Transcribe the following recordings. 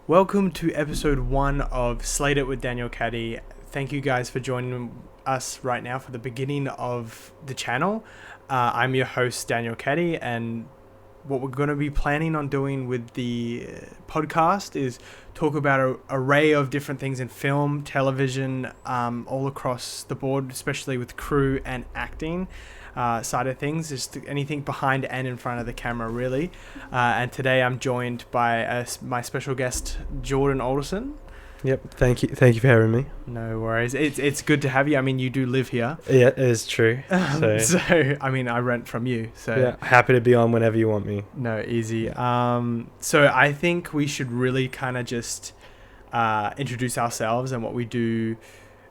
Welcome to episode 1 of Slate It with Daniel Caddy. Thank you guys for joining us right now for the beginning of the channel. I'm your host, Daniel Caddy, and what we're going to be planning on doing with the podcast is talk about an array of different things in film, television, all across the board, especially with crew and acting side of things, just anything behind and in front of the camera, really. And today I'm joined by my special guest, Jordan Alderson. Yep, thank you for having me. No worries. It's good to have you. I mean, you do live here. Yeah, it is true. So I mean, I rent from you. So yeah, happy to be on whenever you want me. No, easy. So I think we should really kind of just introduce ourselves and what we do,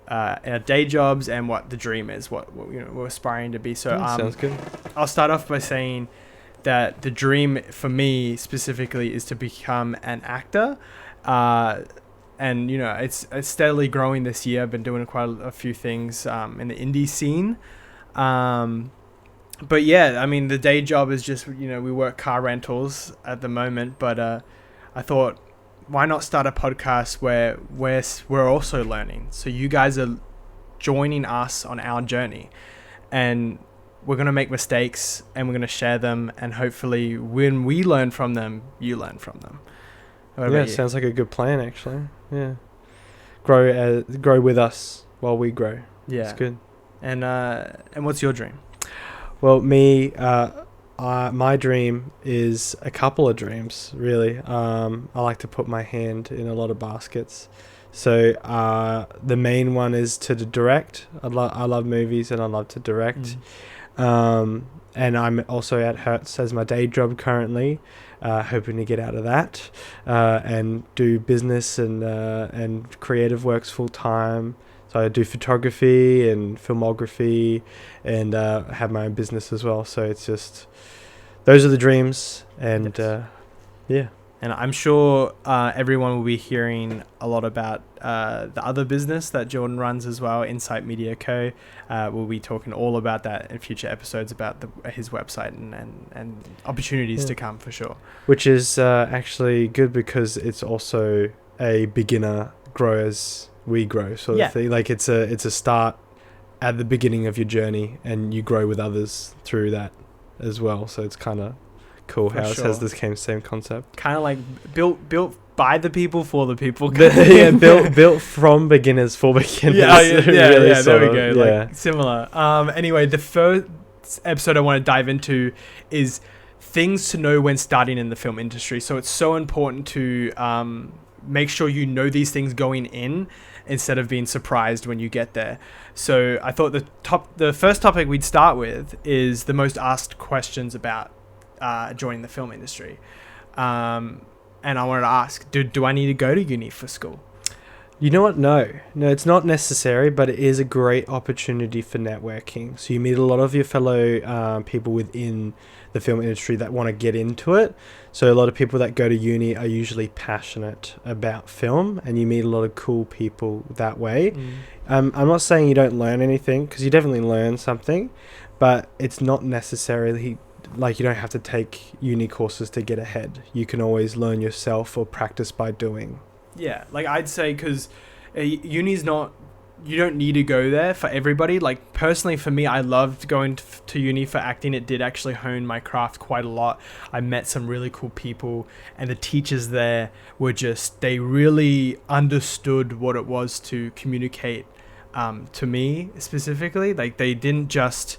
our day jobs, and what the dream is, what we're aspiring to be. So sounds good. I'll start off by saying that the dream for me specifically is to become an actor. And it's steadily growing this year. I've been doing quite a few things in the indie scene. But yeah, I mean, the day job is just, we work car rentals at the moment. But I thought, why not start a podcast where we're also learning? So you guys are joining us on our journey. And we're going to make mistakes and we're going to share them. And hopefully when we learn from them, you learn from them. Yeah, sounds like a good plan, actually. Yeah, grow with us while we grow. Yeah, it's good. And what's your dream? Well, my dream is a couple of dreams, really. I like to put my hand in a lot of baskets. So the main one is to direct. I love movies and I love to direct. And I'm also at Hertz as my day job currently, hoping to get out of that and do business and creative works full time. So I do photography and filmography and have my own business as well. So it's just, those are the dreams. And yeah. And I'm sure everyone will be hearing a lot about the other business that Jordan runs as well, Insight Media Co. We'll be talking all about that in future episodes about his website and opportunities to come for sure. Which is actually good because it's also a beginner grow as we grow sort of thing. Like it's a start at the beginning of your journey and you grow with others through that as well. So it's kind of cool how it has this same concept. Kind of like built by the people for the people. built from beginners for beginners. Yeah, really there we go. Yeah. Like similar. Anyway, the first episode I want to dive into is things to know when starting in the film industry. So it's so important to make sure you know these things going in instead of being surprised when you get there. So I thought the first topic we'd start with is the most asked questions about joining the film industry. And I wanted to ask, do I need to go to uni for school? You know what? No, it's not necessary, but it is a great opportunity for networking. So you meet a lot of your fellow people within the film industry that want to get into it. So a lot of people that go to uni are usually passionate about film, and you meet a lot of cool people that way. I'm not saying you don't learn anything, because you definitely learn something, but it's not necessarily like you don't have to take uni courses to get ahead. You can always learn yourself or practice by doing. Yeah, like I'd say, because uni's not, you don't need to go there for everybody. Like personally for me, I loved going to uni for acting. It did actually hone my craft quite a lot. I met some really cool people, and the teachers there were they really understood what it was to communicate to me specifically. Like they didn't just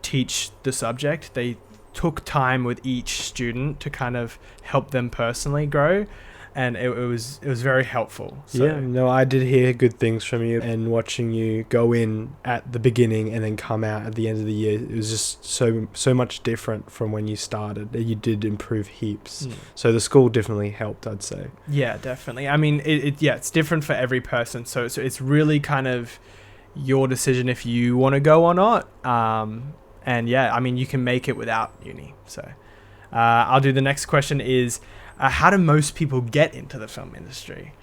teach the subject, they took time with each student to kind of help them personally grow, and it was very helpful. So, I did hear good things from you, and watching you go in at the beginning and then come out at the end of the year, it was just so much different from when you started. You did improve heaps. So the school definitely helped, I'd say. Yeah, definitely. I mean, it's different for every person, so it's really kind of your decision if you want to go or not. And yeah, I mean, you can make it without uni. So I'll do the next question is, how do most people get into the film industry?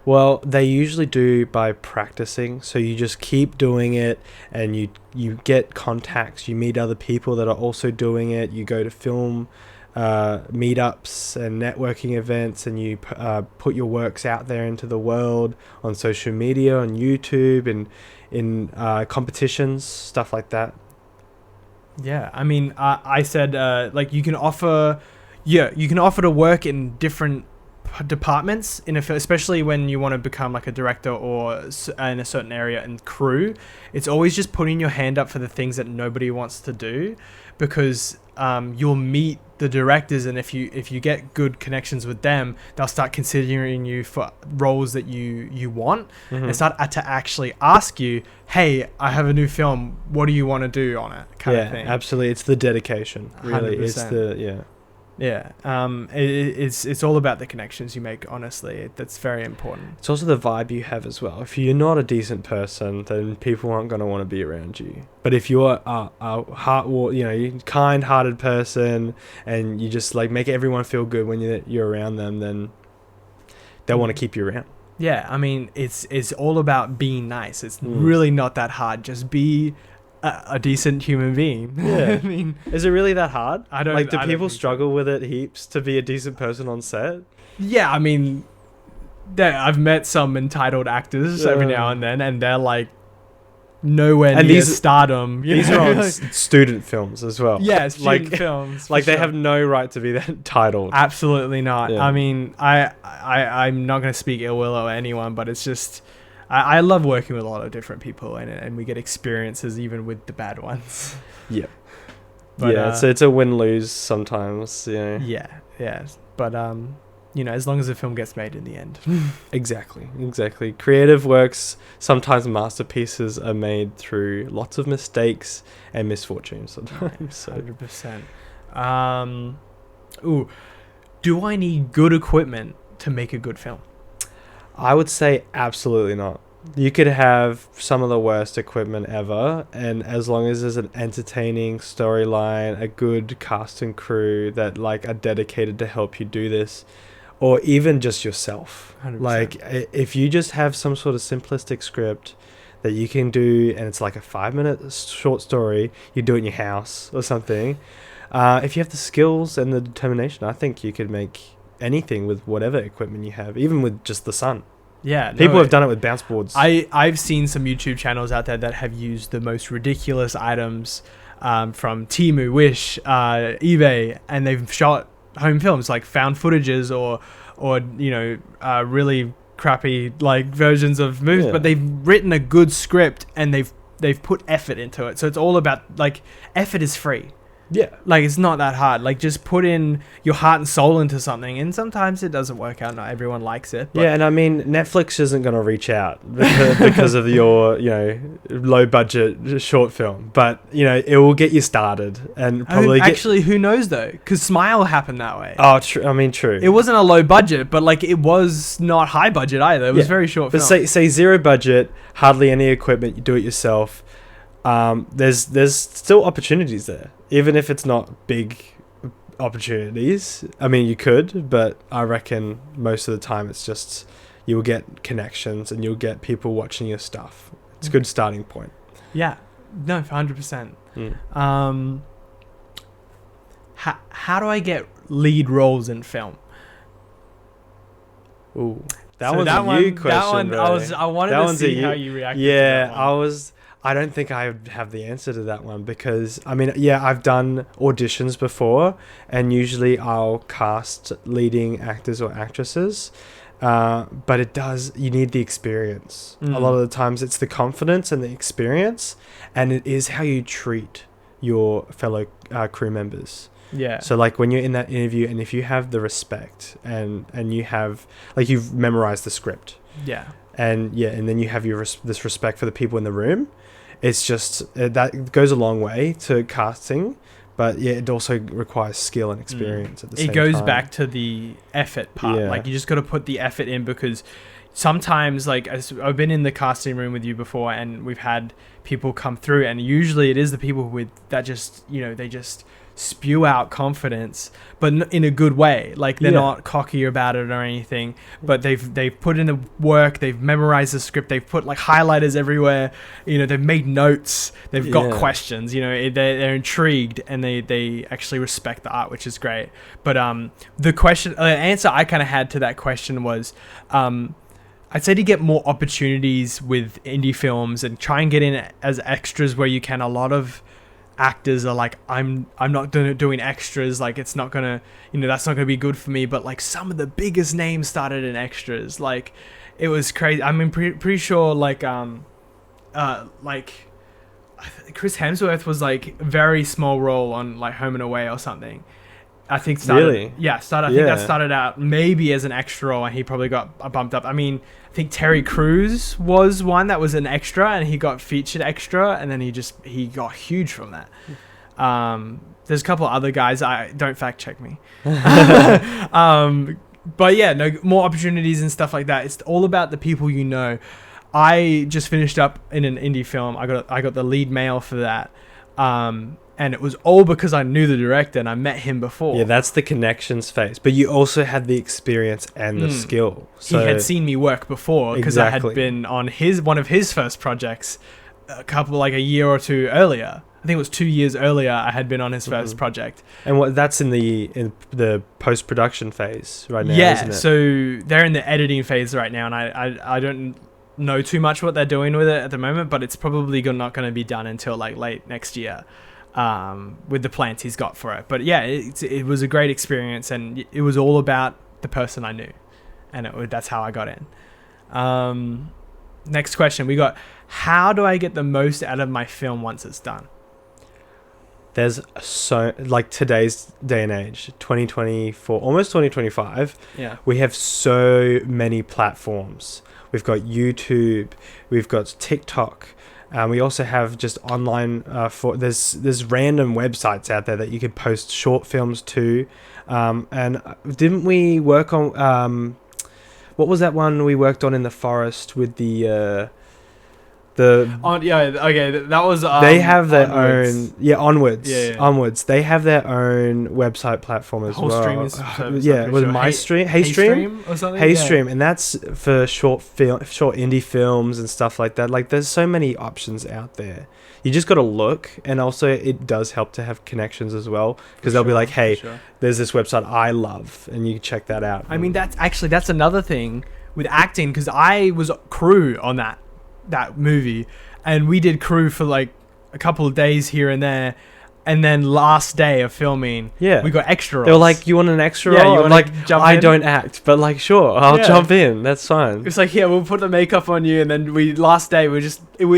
Well, they usually do by practicing. So you just keep doing it, and you get contacts. You meet other people that are also doing it. You go to film meetups and networking events, and you put your works out there into the world on social media, on YouTube, and in competitions, stuff like that. Yeah, I mean, I said like you can offer to work in different departments in especially when you want to become like a director or in a certain area and crew. It's always just putting your hand up for the things that nobody wants to do, because you'll meet the directors, and if you get good connections with them, they'll start considering you for roles that you want, and start to actually ask you, hey, I have a new film, what do you want to do on it, kind of thing. Absolutely. It's the dedication, really. 100%. It's the it's all about the connections you make, honestly. That's very important. It's also the vibe you have as well. If you're not a decent person, then people aren't going to want to be around you. But if you're a kind-hearted person, and you just like make everyone feel good when you're around them, then they'll want to keep you around. Yeah, I mean, it's all about being nice. It's really not that hard. Just be a decent human being. Yeah. I mean, is it really that hard? I don't. Like, do people struggle with it heaps to be a decent person on set? Yeah, I mean, I've met some entitled actors every now and then, and they're like nowhere near stardom. These are on student films as well. Yeah, student films. Like they have no right to be that entitled. Absolutely not. Yeah. I mean, I'm not going to speak ill will of anyone, but it's just, I love working with a lot of different people, and we get experiences even with the bad ones. Yeah. But, so it's a win-lose sometimes. Yeah. But as long as the film gets made in the end. Exactly. Creative works, sometimes masterpieces, are made through lots of mistakes and misfortunes sometimes. 100%. Do I need good equipment to make a good film? I would say absolutely not. You could have some of the worst equipment ever, and as long as there's an entertaining storyline, a good cast and crew that like are dedicated to help you do this, or even just yourself. 100%. Like if you just have some sort of simplistic script that you can do, and it's like a 5-minute short story, you do it in your house or something. If you have the skills and the determination, I think you could make anything with whatever equipment you have, even with just the sun. Yeah, people have done it with bounce boards. I've seen some YouTube channels out there that have used the most ridiculous items from Temu, Wish, eBay, and they've shot home films, like found footages or really crappy like versions of movies, but they've written a good script and they've put effort into it. So it's all about, like, effort is free. Yeah. Like, it's not that hard. Like, just put in your heart and soul into something, and sometimes it doesn't work out. Not everyone likes it. But and I mean, Netflix isn't going to reach out because of your, low budget short film, but it will get you started, and probably actually, who knows though? Because Smile happened that way. Oh, true. I mean, true. It wasn't a low budget, but like it was not high budget either. It was very short. But film. say zero budget, hardly any equipment. You do it yourself. There's still opportunities there, even if it's not big opportunities. I mean, you could, but I reckon most of the time it's just you'll get connections and you'll get people watching your stuff. It's a good starting point. Yeah, no, 100%. How do I get lead roles in film? Ooh, that one's a new question. I wanted to see how you reacted. Yeah, to that one. I don't think I have the answer to that one, because I mean, I've done auditions before, and usually I'll cast leading actors or actresses, but you need the experience. A lot of the times it's the confidence and the experience, and it is how you treat your fellow crew members. Yeah. So like when you're in that interview, and if you have the respect and you have, like, you've memorized the script. Yeah. And then you have this respect for the people in the room. It's just that goes a long way to casting, but it also requires skill and experience at the same time. It goes back to the effort part. Yeah. Like, you just got to put the effort in, because sometimes, like, I've been in the casting room with you before, and we've had people come through, and usually it is the people that just, they just spew out confidence, but in a good way. Like they're Yeah. not cocky about it or anything, but they've put in the work, they've memorized the script, they've put like highlighters everywhere, you know, they've made notes, they've got Yeah. questions, you know, they're intrigued, and they actually respect the art, which is great. But the answer I kind of had to that question was, I'd say to get more opportunities with indie films and try and get in as extras where you can. A lot of actors are like, I'm not doing extras, like it's not gonna, you know, that's not gonna be good for me. But like some of the biggest names started in extras. Like it was crazy. I mean, pretty sure like Chris Hemsworth was like a very small role on like Home and Away or something. I think started, Really? I think that started out maybe as an extra role, and he probably got bumped up. I mean, I think Terry Crews was one that was an extra, and he got featured extra, and then he got huge from that. There's a couple of other guys. I don't fact check me. But yeah, no more opportunities and stuff like that. It's all about the people you know. I just finished up in an indie film. I got the lead male for that. And it was all because I knew the director and I met him before. Yeah, that's the connections phase. But you also had the experience and the skill. So he had seen me work before because I Exactly. had been on one of his first projects a year or two earlier. I think it was 2 years earlier I had been on his first project. And that's in the post-production phase right now, Yeah, isn't it? so they're in the editing phase right now, and I don't know too much what they're doing with it at the moment, but it's probably not going to be done until like late next year. With the plans he's got for it. But yeah, it was a great experience, and it was all about the person I knew, and that's how I got in. Next question we got: how do I get the most out of my film once it's done? There's so, like today's day and age, 2024, almost 2025, Yeah. we have so many platforms. We've got YouTube, we've got TikTok. We also have just online there's random websites out there that you could post short films to. And didn't we work on what was that one we worked on in the forest with the That was they have their Onwards. own Onwards. Yeah. Onwards. They have their own website platform as Whole well. streaming service, Yeah, I'm with pretty sure. MyStream, or something. Haystream, and that's for short indie films and stuff like that. Like, there's so many options out there. You just got to look, and also it does help to have connections as well, because they'll be like, "Hey, there's this website I love, and you can check that out." I mean, that's another thing with acting, because I was crew on that movie, and we did crew for like a couple of days here and there, and then last day of filming, Yeah. we got extra roles. They were like, "You want an extra Yeah, role?" you I'm wanna like, jump "I in?" don't act, but like, sure, I'll Yeah. jump in. That's fine." It's like, yeah, we'll put the makeup on you, and then last day we're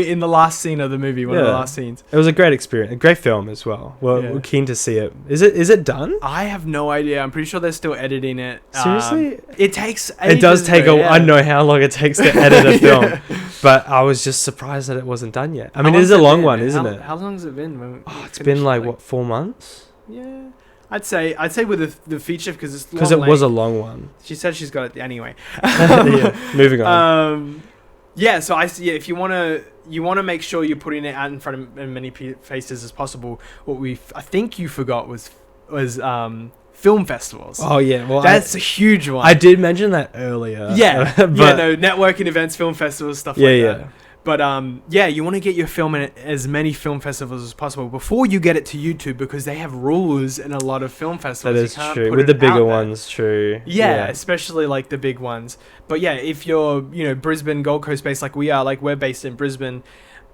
in the last scene of the movie, one of the Yeah. last scenes. It was a great experience, a great film as well. Yeah. We're keen to see it. Is it done? I have no idea. I'm pretty sure they're still editing it. Seriously? It takes It does ages, take though, I know how long it takes to edit a film, but I was just surprised that it wasn't done yet. I mean, it is a long one, isn't it? How long has it been? When Oh, it's finished been it? like what, 4 months? Yeah, I'd say with the feature, because it's Because it was a long one. She said she's got it anyway. Yeah. Moving on. Yeah. So if you wanna make sure you're putting it out in front of as many faces as possible. What I think you forgot was film festivals. Oh yeah, well That's a huge one. I did mention that earlier. Yeah. but Networking events, film festivals, stuff Yeah, like yeah. that. But you want to get your film in as many film festivals as possible before you get it to YouTube, because they have rules in a lot of film festivals. that You is can't true. put With the it out bigger there. ones, true. Yeah, especially like the big ones. But yeah, if you're, Brisbane, Gold Coast based like we are, like we're based in Brisbane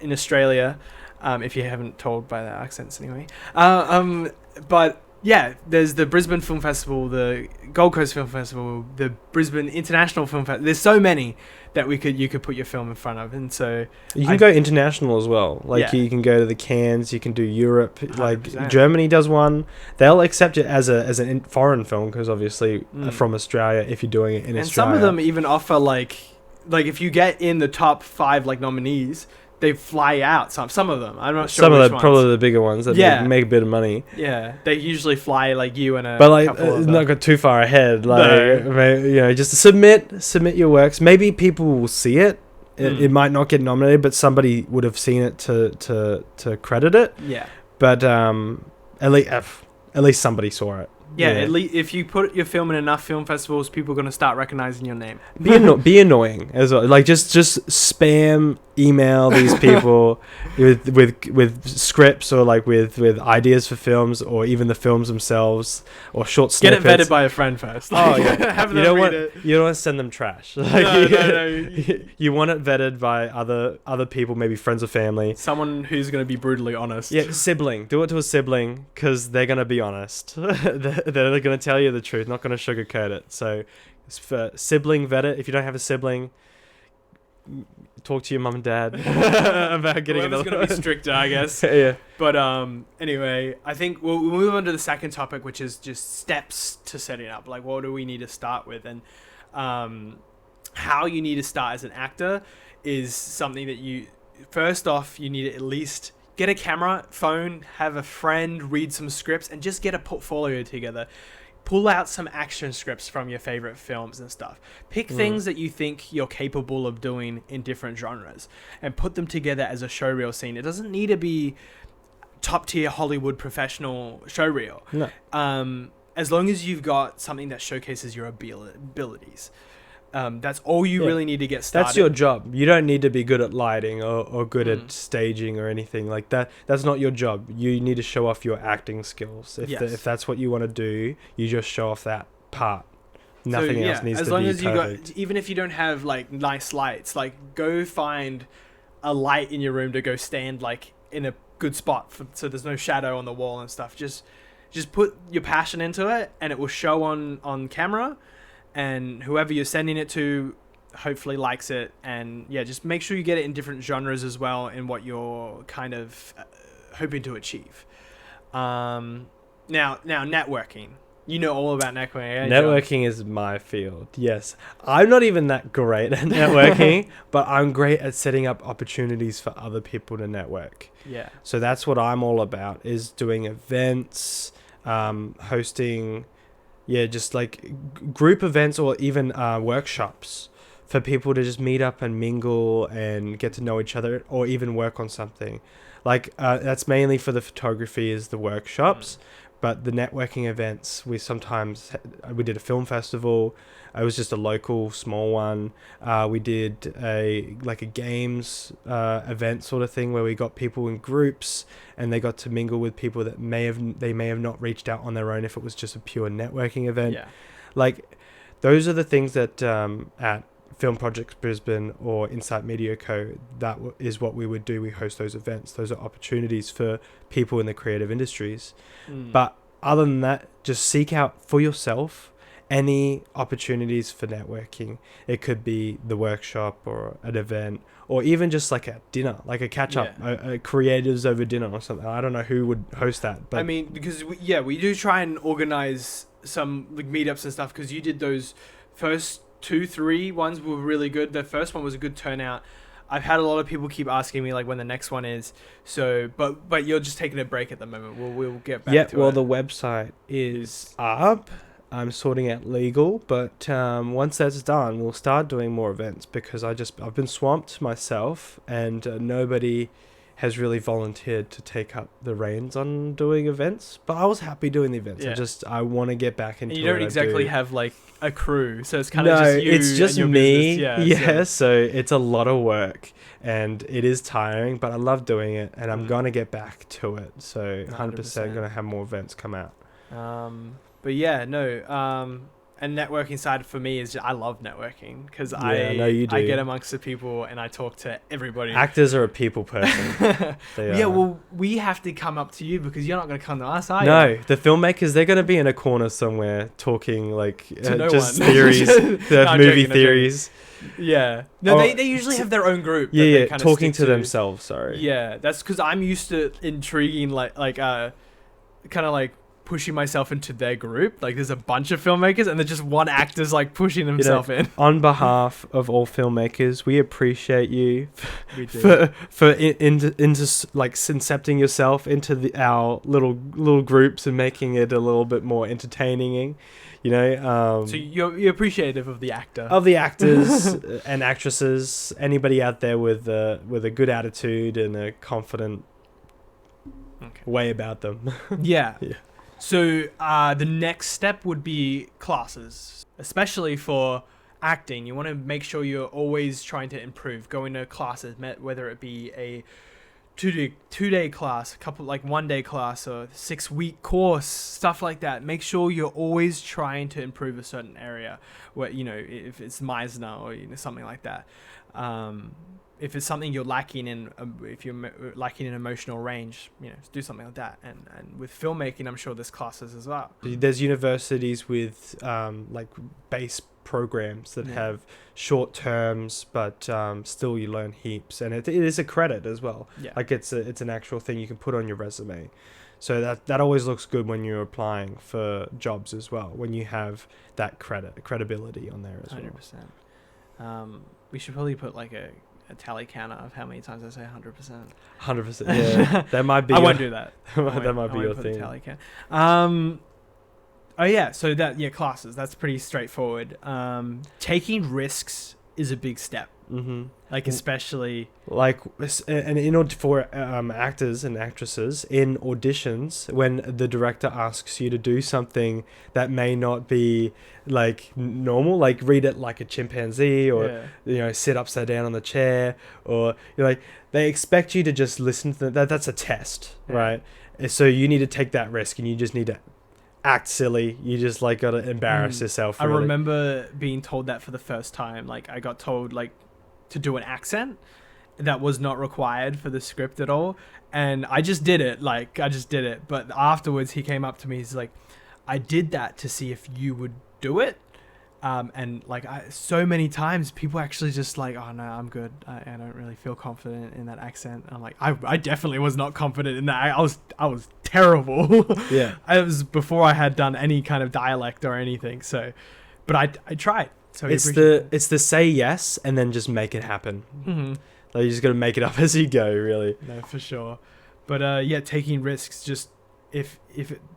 in Australia, if you haven't told by their accents anyway. But yeah, there's the Brisbane Film Festival, the Gold Coast Film Festival, the Brisbane International Film Festival. There's so many that you could put your film in front of, and so You can go international as well. Like Yeah. you can go to the Cannes, you can do Europe. 100%. Like Germany does one. They'll accept it as a foreign film, because obviously from Australia, if you're doing it in and Australia. some of them even offer like if you get in the top 5 like nominees, they fly out. Some of them. I'm not sure. Some of which the ones. probably the bigger ones that Yeah. make a bit of money. Yeah, they usually fly like you and a. But like, couple of not go too far ahead. Like, No. just submit your works. Maybe people will see it. It might not get nominated, but somebody would have seen it to credit it. Yeah. But at least at least somebody saw it. Yeah, at least if you put your film in enough film festivals, people are going to start recognizing your name. Be annoying as well. Like just spam email these people with scripts or like with ideas for films or even the films themselves or short snippets. Get it vetted by a friend first. Oh yeah, Have you them don't read want it. you don't want to send them trash. Like, No. you want it vetted by other people, maybe friends or family. Someone who's going to be brutally honest. Yeah, sibling. Do it to a sibling because they're gonna be honest. They're gonna tell you the truth, not gonna sugarcoat it. So, for sibling, vet it. If you don't have a sibling, talk to your mum and dad about getting Whoever's another. going to be stricter, I guess. Yeah. But anyway, I think we'll move on to the second topic, which is just steps to setting up. Like, what do we need to start with? And how you need to start as an actor is something that first off, you need to at least get a camera, phone, have a friend, read some scripts, and just get a portfolio together. Pull out some action scripts from your favorite films and stuff. Pick things that you think you're capable of doing in different genres and put them together as a showreel scene. It doesn't need to be top tier Hollywood professional showreel. No. As long as you've got something that showcases your abilities. That's all you really need to get started. That's your job. You don't need to be good at lighting or good at staging or anything like that. That's not your job. You need to show off your acting skills. If that's what you want to do, you just show off that part. Nothing else needs to be perfect. As long as you got, even if you don't have like nice lights, like go find a light in your room to go stand like in a good spot so there's no shadow on the wall and stuff. Just put your passion into it, and it will show on camera. And whoever you're sending it to hopefully likes it. And yeah, just make sure you get it in different genres as well in what you're kind of hoping to achieve. Now networking. You know all about networking. Networking is my field. Yes. I'm not even that great at networking, but I'm great at setting up opportunities for other people to network. Yeah. So that's what I'm all about, is doing events, hosting... Yeah, just like group events or even workshops for people to just meet up and mingle and get to know each other or even work on something. Like that's mainly for the photography is the workshops, but the networking events we did a film festival. It was just a local small one. We did a games event sort of thing where we got people in groups and they got to mingle with people that they may have not reached out on their own if it was just a pure networking event. Yeah. Like those are the things that at Film Projects Brisbane or Insight Media Co. that is what we would do. We host those events. Those are opportunities for people in the creative industries. But other than that, just seek out for yourself any opportunities for networking. It could be the workshop or an event or even just like a dinner, like a catch up, creatives over dinner or something. I don't know who would host that, but I mean, because we do try and organize some like meetups and stuff, because you did those first 2-3 ones were really good. The first one was a good turnout. I've had a lot of people keep asking me like when the next one is. So, but you're just taking a break at the moment. We'll get back to it. Yeah, well, the website is up. I'm sorting out legal, but once that's done, we'll start doing more events because I've been swamped myself, and nobody has really volunteered to take up the reins on doing events. But I was happy doing the events. Yeah. I want to get back into it. You don't exactly have like a crew, so it's kind of just you. It's just and your me. business. So it's a lot of work and it is tiring, but I love doing it, and I'm gonna get back to it. So 100% gonna have more events come out. But yeah, no. And networking side for me is I love networking because I get amongst the people and I talk to everybody. Actors are a people person. Well, we have to come up to you because you're not going to come to us, are you? No, the filmmakers, they're going to be in a corner somewhere talking like just one. theories, movie theories. Yeah. No, they usually have their own group. Yeah, talking to themselves, sorry. Yeah, that's because I'm used to intriguing kind of like pushing myself into their group. Like there's a bunch of filmmakers and there's just one actor's like pushing himself in. On behalf of all filmmakers, we appreciate you for incepting yourself into our little groups and making it a little bit more entertaining. So you're appreciative of the actors and actresses, anybody out there with a good attitude and a confident way about them. Yeah. So the next step would be classes, especially for acting. You want to make sure you're always trying to improve. Going to classes, whether it be a two day class, a couple like 1 day class, or 6 week course, stuff like that. Make sure you're always trying to improve a certain area. Where if it's Meisner or something like that. If it's something you're lacking in, if you're lacking in emotional range, do something like that. And with filmmaking, I'm sure there's classes as well. There's universities with like base programs that have short terms, but still you learn heaps, and it is a credit as well. Yeah. Like it's an actual thing you can put on your resume. So that always looks good when you're applying for jobs as well, when you have that credibility on there as 100%. We should probably put like a tally counter of how many times I say 100%. 100%. Yeah, that might be. I won't do that. That might be your thing. Tally count. Oh yeah, so classes. That's pretty straightforward. Taking risks is a big step. Mm-hmm. Like especially and in order for actors and actresses in auditions, when the director asks you to do something that may not be like normal, like read it like a chimpanzee, or sit upside down on the chair, or like they expect you to just listen to that. That's a test, right? So you need to take that risk, and you just need to act silly. You just like gotta embarrass yourself. Really. I remember being told that for the first time. Like I got told to do an accent that was not required for the script at all, and I just did it. But afterwards he came up to me, he's like, I did that to see if you would do it. And so many times people actually just like, oh no, I'm good, I don't really feel confident in that accent. I'm like, I definitely was not confident in that. I was terrible. Yeah. It was before I had done any kind of dialect or anything, so but I tried. So it's the say yes and then just make it happen. Mm-hmm. Like you just got to make it up as you go, really. No, for sure. But taking risks. Just if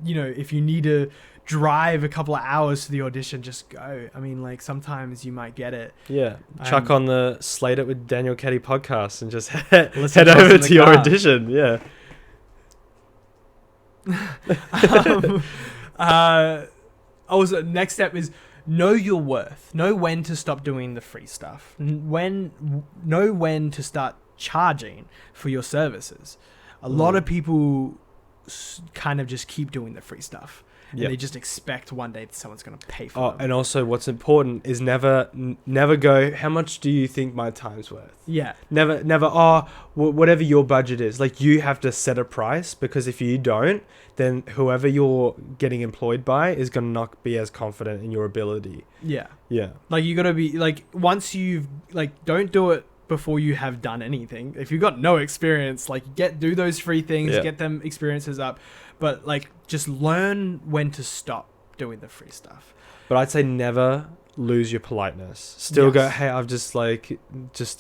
you need to drive a couple of hours to the audition, just go. I mean, like sometimes you might get it. Yeah, chuck on the Slate It with Daniel Keddy podcast and just head over to your audition. Yeah. Next step is know your worth. Know when to stop doing the free stuff. Know when to start charging for your services. A lot of people kind of just keep doing the free stuff. And they just expect one day that someone's going to pay for them. And also what's important is never go, how much do you think my time's worth? Yeah. Never, whatever your budget is. Like you have to set a price, because if you don't, then whoever you're getting employed by is going to not be as confident in your ability. Yeah. Yeah. Like you got to be like, once you've don't do it before you have done anything. If you've got no experience, do those free things, get them experiences up. But just learn when to stop doing the free stuff. But I'd say never lose your politeness. Still go, hey, I've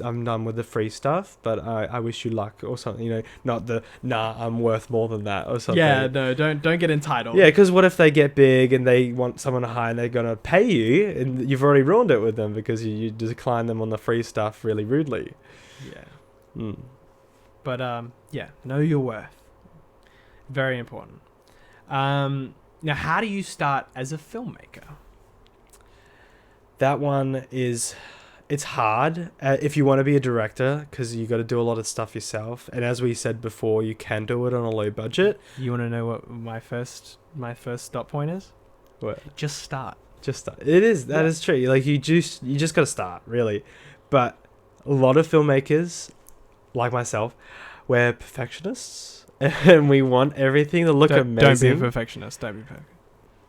I'm done with the free stuff, but I wish you luck or something. Not the I'm worth more than that or something. Yeah, no, don't get entitled. Yeah, because what if they get big and they want someone to hire and they're gonna pay you, and you've already ruined it with them because you decline them on the free stuff really rudely. Yeah. But know your worth. Very important. Now, how do you start as a filmmaker? That one it's hard if you want to be a director, because you got to do a lot of stuff yourself. And as we said before, you can do it on a low budget. You want to know what my first stop point is? What? Just start. Just start. It is. That is true. Like you just got to start, really. But a lot of filmmakers, like myself, we're perfectionists. And we want everything to look amazing. Don't be a perfectionist. Don't be perfect.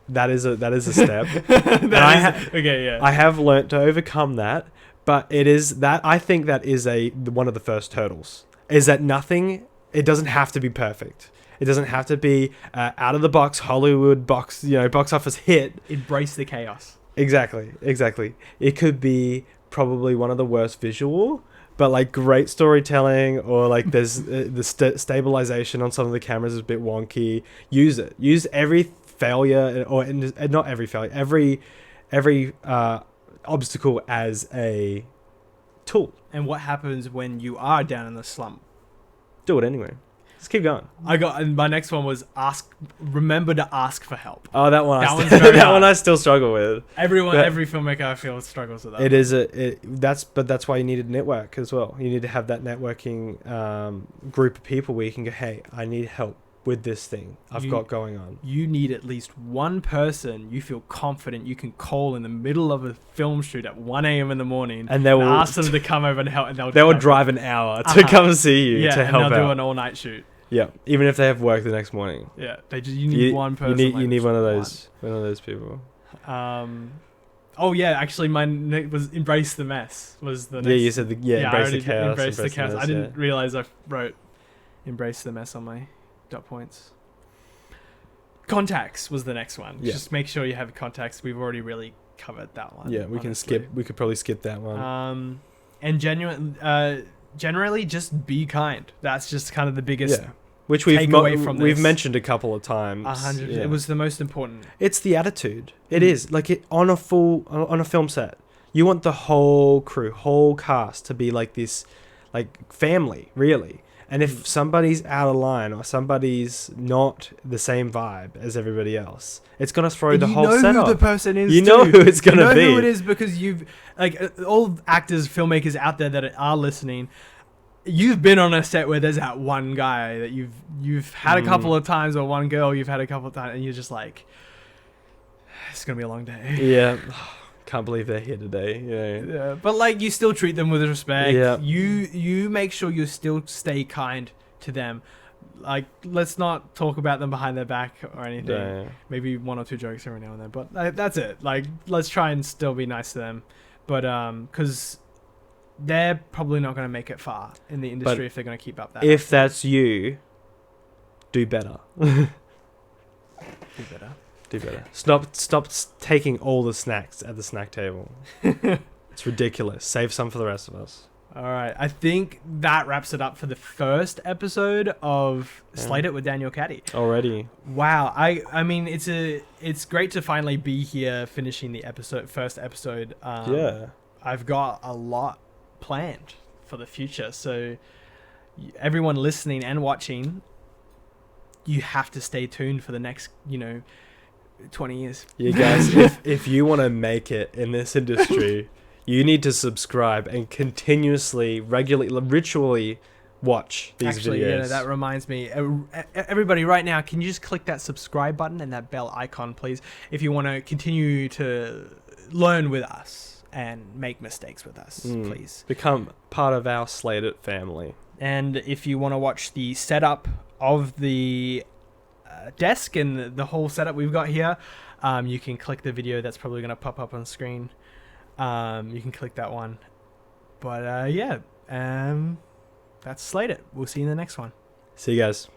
That is a step. I have learnt to overcome that, but I think that is one of the first hurdles. Is that it doesn't have to be perfect. It doesn't have to be out of the box Hollywood box office hit. Embrace the chaos. Exactly. It could be probably one of the worst visual, but great storytelling, or there's the stabilization on some of the cameras is a bit wonky. Use it. Use every failure, or not every failure, every obstacle as a tool. And what happens when you are down in the slump? Do it anyway. Just keep going. And my next one was remember to ask for help. Oh, that one. That one's very that hard. one I still struggle with. Every filmmaker I feel struggles with that. That's why you need a network as well. You need to have that networking group of people where you can go, hey, I need help with this thing I've got going on. You need at least one person you feel confident you can call in the middle of a film shoot at 1 a.m. in the morning and ask them to come over and help. And they will drive an hour to come and see you to help out. And they'll do an all-night shoot. Yeah, even if they have work the next morning. Yeah, you need one person. You need one of those people. Oh yeah, actually, mine was embrace the mess. Was the next, you said embrace the chaos. Embrace the chaos. I didn't realize I wrote embrace the mess on my dot points. Contacts was the next one. Yeah. Just make sure you have contacts. We've already really covered that one. Yeah, we could probably skip that one. And generally just be kind. That's just kind of the biggest which we've mentioned a couple of times. 100%. It was the most important. It's the attitude. It is like on a film set. You want the whole crew, whole cast to be like this, like family, really. And if somebody's out of line or somebody's not the same vibe as everybody else, it's gonna throw the whole set off. You know who the person is. You know who it's gonna be. You know who it is because you've all actors, filmmakers out there that are listening. You've been on a set where there's that one guy that you've had a couple of times, or one girl you've had a couple of times, and you're just like, it's gonna be a long day. Yeah. Can't believe they're here today. Yeah, but like you still treat them with respect. Yeah. You make sure you still stay kind to them. Like, let's not talk about them behind their back or anything. Yeah. Maybe one or two jokes every now and then, but that's it. Like, let's try and still be nice to them. But because they're probably not going to make it far in the industry if they're going to keep up that. If that's you, do better. Do better. Stop taking all the snacks at the snack table. It's ridiculous. Save some for the rest of us. All right. I think that wraps it up for the first episode of Slate It with Daniel Caddy. Already. Wow. I mean, it's great to finally be here finishing the first episode. I've got a lot planned for the future. So everyone listening and watching, you have to stay tuned for the next, 20 years. You guys, if you want to make it in this industry, you need to subscribe and continuously, regularly, ritually watch these videos. That reminds me. Everybody right now, can you just click that subscribe button and that bell icon, please, if you want to continue to learn with us and make mistakes with us, please. Become part of our Slate It family. And if you want to watch the setup of the desk and the whole setup we've got here, you can click the video that's probably going to pop up on screen. You can click that one. But that's Slate It. We'll see you in the next one. See you guys.